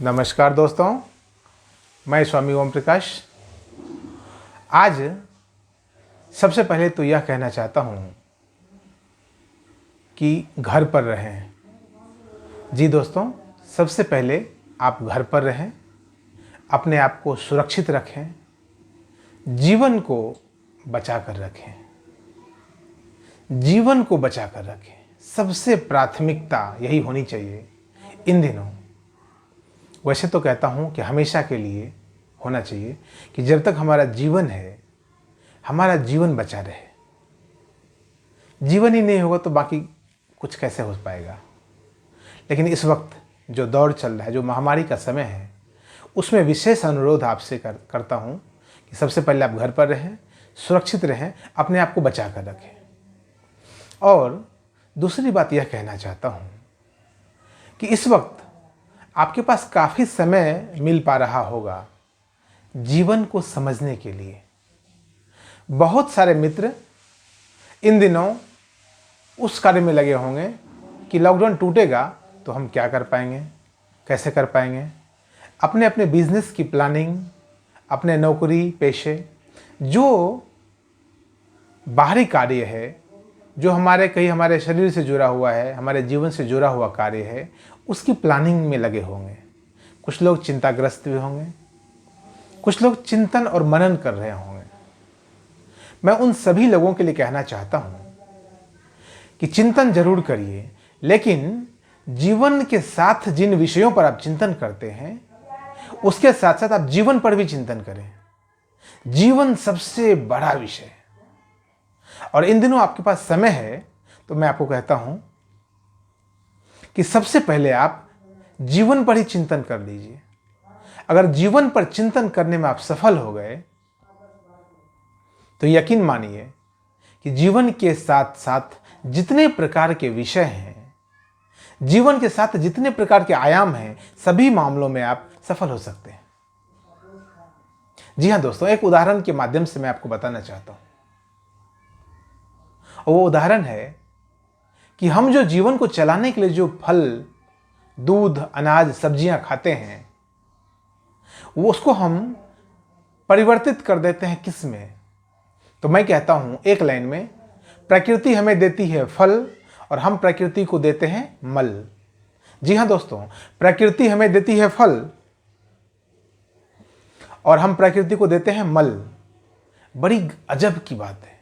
नमस्कार दोस्तों, मैं स्वामी ओम प्रकाश। आज सबसे पहले तो यह कहना चाहता हूँ कि घर पर रहें। जी दोस्तों, सबसे पहले आप घर पर रहें, अपने आप को सुरक्षित रखें, जीवन को बचा कर रखें, जीवन को बचा कर रखें। सबसे प्राथमिकता यही होनी चाहिए इन दिनों। वैसे तो कहता हूँ कि हमेशा के लिए होना चाहिए कि जब तक हमारा जीवन है, हमारा जीवन बचा रहे। जीवन ही नहीं होगा तो बाकी कुछ कैसे हो पाएगा। लेकिन इस वक्त जो दौर चल रहा है, जो महामारी का समय है, उसमें विशेष अनुरोध आपसे करता हूँ कि सबसे पहले आप घर पर रहें, सुरक्षित रहें, अपने आप को बचा कर रखें। और दूसरी बात यह कहना चाहता हूँ कि इस वक्त आपके पास काफ़ी समय मिल पा रहा होगा जीवन को समझने के लिए। बहुत सारे मित्र इन दिनों उस कार्य में लगे होंगे कि लॉकडाउन टूटेगा तो हम क्या कर पाएंगे, कैसे कर पाएंगे। अपने अपने बिजनेस की प्लानिंग, अपने नौकरी पेशे, जो बाहरी कार्य है, जो हमारे शरीर से जुड़ा हुआ है, हमारे जीवन से जुड़ा हुआ कार्य है, उसकी प्लानिंग में लगे होंगे। कुछ लोग चिंताग्रस्त भी होंगे, कुछ लोग चिंतन और मनन कर रहे होंगे। मैं उन सभी लोगों के लिए कहना चाहता हूँ कि चिंतन जरूर करिए, लेकिन जीवन के साथ जिन विषयों पर आप चिंतन करते हैं, उसके साथ साथ आप जीवन पर भी चिंतन करें। जीवन सबसे बड़ा विषय है और इन दिनों आपके पास समय है तो मैं आपको कहता हूं कि सबसे पहले आप जीवन पर ही चिंतन कर लीजिए। अगर जीवन पर चिंतन करने में आप सफल हो गए तो यकीन मानिए कि जीवन के साथ साथ जितने प्रकार के विषय हैं, जीवन के साथ जितने प्रकार के आयाम हैं, सभी मामलों में आप सफल हो सकते हैं। जी हां दोस्तों, एक उदाहरण के माध्यम से मैं आपको बताना चाहता हूं। वो उदाहरण है कि हम जो जीवन को चलाने के लिए जो फल, दूध, अनाज, सब्जियां खाते हैं, वो उसको हम परिवर्तित कर देते हैं किस में। तो मैं कहता हूं एक लाइन में, प्रकृति हमें देती है फल और हम प्रकृति को देते हैं मल। जी हां दोस्तों, प्रकृति हमें देती है फल और हम प्रकृति को देते हैं मल। बड़ी अजब की बात है,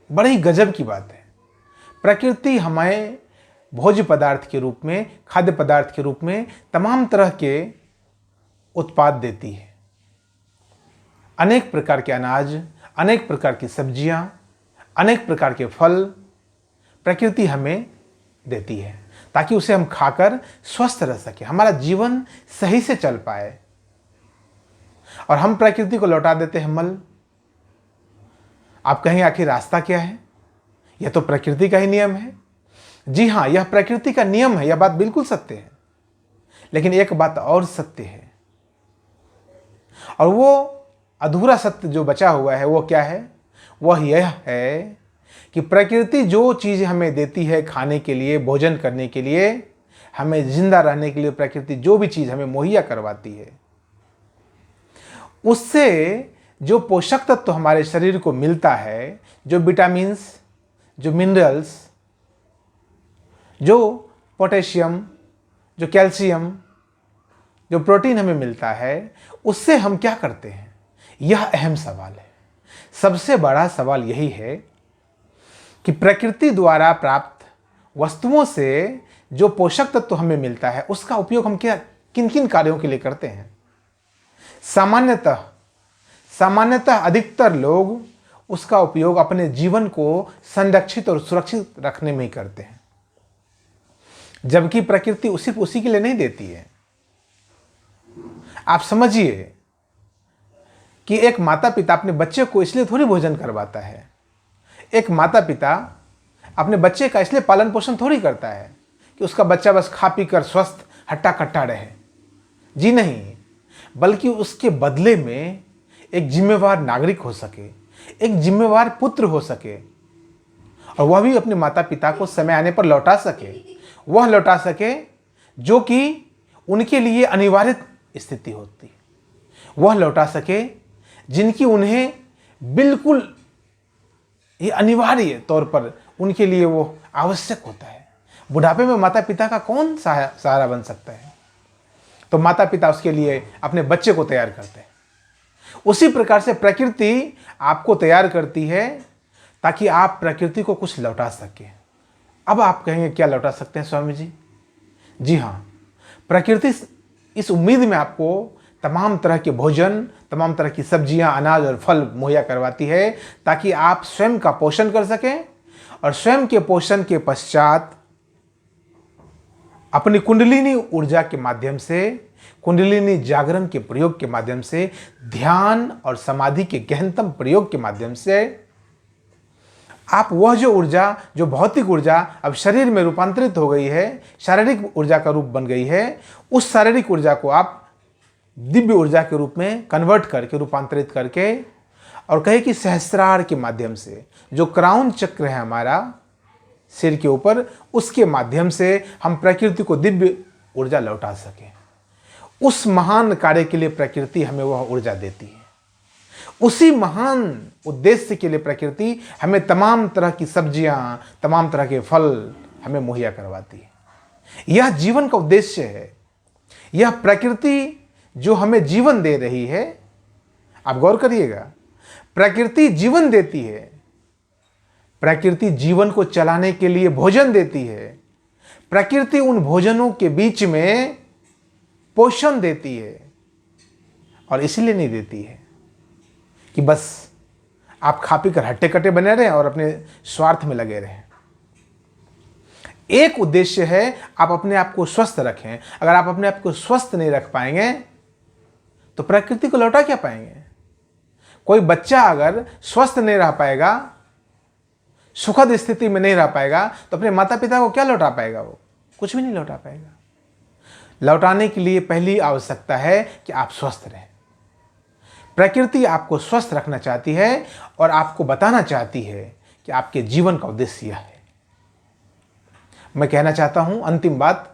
बड़ी गजब की बात है। प्रकृति हमें भोज्य पदार्थ के रूप में, खाद्य पदार्थ के रूप में तमाम तरह के उत्पाद देती है। अनेक प्रकार के अनाज, अनेक प्रकार की सब्जियां, अनेक प्रकार के फल प्रकृति हमें देती है ताकि उसे हम खाकर स्वस्थ रह सके, हमारा जीवन सही से चल पाए। और हम प्रकृति को लौटा देते हैं मल। आप कहेंगे आखिर रास्ता क्या है? यह तो प्रकृति का ही नियम है। जी हां, यह प्रकृति का नियम है, यह बात बिल्कुल सत्य है। लेकिन एक बात और सत्य है, और वो अधूरा सत्य जो बचा हुआ है वो क्या है? वह यह है कि प्रकृति जो चीज हमें देती है खाने के लिए, भोजन करने के लिए, हमें जिंदा रहने के लिए प्रकृति जो भी चीज हमें मुहैया करवाती है, उससे जो पोषक तत्व हमारे शरीर को मिलता है, जो विटामिन्स, जो मिनरल्स, जो पोटेशियम, जो कैल्शियम, जो प्रोटीन हमें मिलता है, उससे हम क्या करते हैं? यह अहम सवाल है। सबसे बड़ा सवाल यही है कि प्रकृति द्वारा प्राप्त वस्तुओं से जो पोषक तत्व हमें मिलता है, उसका उपयोग हम किन किन कार्यों के लिए करते हैं? सामान्यतः अधिकतर लोग उसका उपयोग अपने जीवन को संरक्षित और सुरक्षित रखने में ही करते हैं, जबकि प्रकृति सिर्फ उसी के लिए नहीं देती है। आप समझिए कि एक माता पिता अपने बच्चे को इसलिए थोड़ी भोजन करवाता है, एक माता पिता अपने बच्चे का इसलिए पालन पोषण थोड़ी करता है कि उसका बच्चा बस खा पी कर स्वस्थ हट्टा कट्टा रहे। जी नहीं, बल्कि उसके बदले में एक जिम्मेवार नागरिक हो सके, एक जिम्मेवार पुत्र हो सके, और वह भी अपने माता पिता को समय आने पर लौटा सके, वह लौटा सके जो कि उनके लिए अनिवार्य स्थिति होती है, वह लौटा सके जिनकी उन्हें बिल्कुल ये अनिवार्य तौर पर उनके लिए वो आवश्यक होता है। बुढ़ापे में माता पिता का कौन सहारा बन सकता है? तो माता पिता उसके लिए अपने बच्चे को तैयार करते हैं। उसी प्रकार से प्रकृति आपको तैयार करती है ताकि आप प्रकृति को कुछ लौटा सकें। अब आप कहेंगे क्या लौटा सकते हैं स्वामी जी? जी हाँ, प्रकृति इस उम्मीद में आपको तमाम तरह के भोजन, तमाम तरह की सब्जियां, अनाज और फल मुहैया करवाती है ताकि आप स्वयं का पोषण कर सकें और स्वयं के पोषण के पश्चात अपनी कुंडलिनी ऊर्जा के माध्यम से, कुंडलिनी जागरण के प्रयोग के माध्यम से, ध्यान और समाधि के गहनतम प्रयोग के माध्यम से आप वह जो ऊर्जा, जो भौतिक ऊर्जा अब शरीर में रूपांतरित हो गई है, शारीरिक ऊर्जा का रूप बन गई है, उस शारीरिक ऊर्जा को आप दिव्य ऊर्जा के रूप में कन्वर्ट करके, रूपांतरित करके, और कहे कि सहस्रार के माध्यम से, जो क्राउन चक्र है हमारा सिर के ऊपर, उसके माध्यम से हम प्रकृति को दिव्य ऊर्जा लौटा सकें। उस महान कार्य के लिए प्रकृति हमें वह ऊर्जा देती है। उसी महान उद्देश्य के लिए प्रकृति हमें तमाम तरह की सब्जियां, तमाम तरह के फल हमें मुहैया करवाती है। यह जीवन का उद्देश्य है। यह प्रकृति जो हमें जीवन दे रही है, आप गौर करिएगा, प्रकृति जीवन देती है। प्रकृति जीवन को चलाने के लिए भोजन देती है। प्रकृति उन भोजनों के बीच में पोषण देती है, और इसलिए नहीं देती है कि बस आप खा पी कर हट्टे कट्टे बने रहें और अपने स्वार्थ में लगे रहें। एक उद्देश्य है, आप अपने आप को स्वस्थ रखें। अगर आप अपने आप को स्वस्थ नहीं रख पाएंगे तो प्रकृति को लौटा क्या पाएंगे? कोई बच्चा अगर स्वस्थ नहीं रह पाएगा, सुखद स्थिति में नहीं रह पाएगा, तो अपने माता पिता को क्या लौटा पाएगा? वो कुछ भी नहीं लौटा पाएगा। लौटाने के लिए पहली आवश्यकता है कि आप स्वस्थ रहें। प्रकृति आपको स्वस्थ रखना चाहती है और आपको बताना चाहती है कि आपके जीवन का उद्देश्य यह है। मैं कहना चाहता हूं अंतिम बात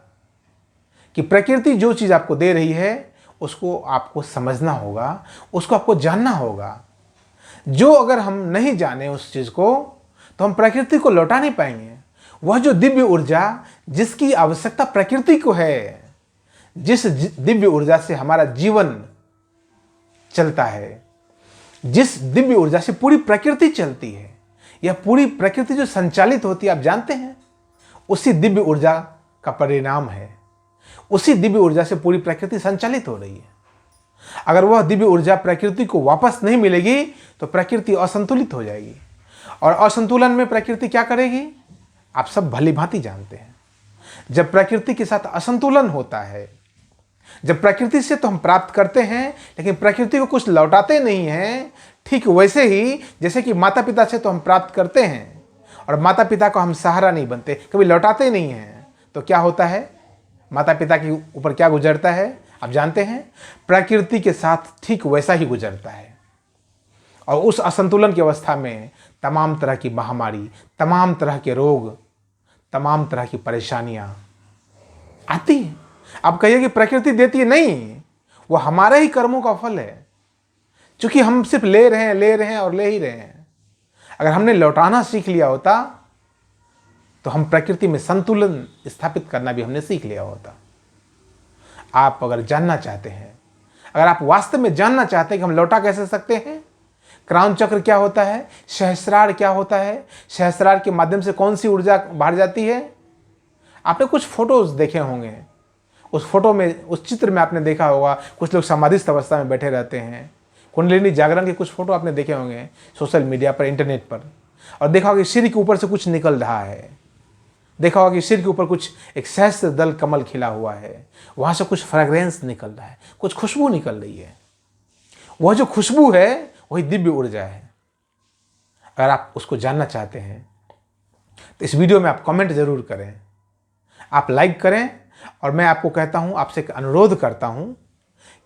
कि प्रकृति जो चीज आपको दे रही है उसको आपको समझना होगा, उसको आपको जानना होगा। जो अगर हम नहीं जाने उस चीज को तो हम प्रकृति को लौटा नहीं पाएंगे। वह जो दिव्य ऊर्जा जिसकी आवश्यकता प्रकृति को है, जिस दिव्य ऊर्जा से हमारा जीवन चलता है, जिस दिव्य ऊर्जा से पूरी प्रकृति चलती है, यह पूरी प्रकृति जो संचालित होती है, आप जानते हैं, उसी दिव्य ऊर्जा का परिणाम है। उसी दिव्य ऊर्जा से पूरी प्रकृति संचालित हो रही है। अगर वह दिव्य ऊर्जा प्रकृति को वापस नहीं मिलेगी तो प्रकृति असंतुलित हो जाएगी, और असंतुलन में प्रकृति क्या करेगी आप सब भली भांति जानते हैं। जब प्रकृति के साथ असंतुलन होता है, जब प्रकृति से तो हम प्राप्त करते हैं लेकिन प्रकृति को कुछ लौटाते नहीं हैं, ठीक वैसे ही जैसे कि माता पिता से तो हम प्राप्त करते हैं और माता पिता को हम सहारा नहीं बनते, कभी लौटाते नहीं हैं, तो क्या होता है? माता पिता के ऊपर क्या गुजरता है आप जानते हैं? प्रकृति के साथ ठीक वैसा ही गुजरता है। और उस असंतुलन की अवस्था में तमाम तरह की महामारी, तमाम तरह के रोग, तमाम तरह की परेशानियां आती हैं। आप कहिए कि प्रकृति देती है, नहीं, वो हमारे ही कर्मों का फल है। क्योंकि हम सिर्फ ले रहे हैं और ले ही रहे हैं। अगर हमने लौटाना सीख लिया होता तो हम प्रकृति में संतुलन स्थापित करना भी हमने सीख लिया होता। आप अगर जानना चाहते हैं, अगर आप वास्तव में जानना चाहते हैं कि हम लौटा कैसे सकते हैं, क्राउन चक्र क्या होता है, सहस्रार क्या होता है, सहस्रार के माध्यम से कौन सी ऊर्जा बाहर जाती है, आपने कुछ फोटोज देखे होंगे। उस फोटो में, उस चित्र में आपने देखा होगा कुछ लोग समाधिस्थ अवस्था में बैठे रहते हैं। कुंडलिनी जागरण के कुछ फोटो आपने देखे होंगे सोशल मीडिया पर, इंटरनेट पर, और देखा होगा कि सिर के ऊपर से कुछ निकल रहा है। देखा होगा कि सिर के ऊपर कुछ एक सहस्त्र दल कमल खिला हुआ है, वहां से कुछ फ्रेग्रेंस निकल रहा है, कुछ खुशबू निकल रही है। वह जो खुशबू है वही दिव्य ऊर्जा है। अगर आप उसको जानना चाहते हैं तो इस वीडियो में आप कमेंट जरूर करें, आप लाइक करें, और मैं आपको कहता हूं, आपसे एक अनुरोध करता हूं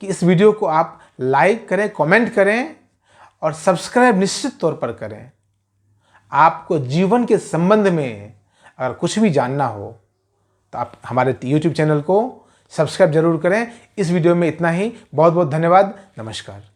कि इस वीडियो को आप लाइक करें, कमेंट करें और सब्सक्राइब निश्चित तौर पर करें। आपको जीवन के संबंध में अगर कुछ भी जानना हो तो आप हमारे YouTube चैनल को सब्सक्राइब जरूर करें। इस वीडियो में इतना ही। बहुत बहुत धन्यवाद। नमस्कार।